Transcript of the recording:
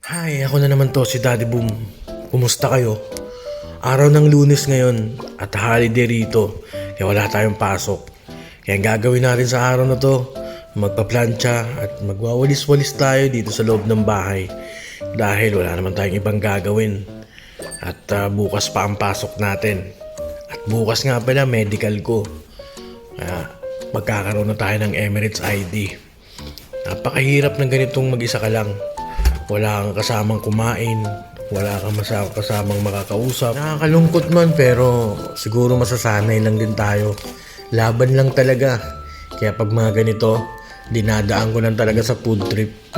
Hi, ako na naman to, si Daddy Boom. Kumusta kayo? Araw ng Lunes ngayon at holiday rito, kaya wala tayong pasok. Kaya ang gagawin natin sa araw na to, magpaplantsa at magwawalis-walis tayo dito sa loob ng bahay. Dahil wala naman tayong ibang gagawin. At bukas pa ang pasok natin. At bukas nga pala medical ko. Kaya magkakaroon na tayo ng Emirates ID. Napakahirap ng ganitong mag-isa ka lang. Wala kang kasamang kumain, wala kang kasamang makakausap. Nakakalungkot man pero siguro masasanay lang din tayo. Laban lang talaga. Kaya pag mga ganito, dinadaan ko lang talaga sa food trip.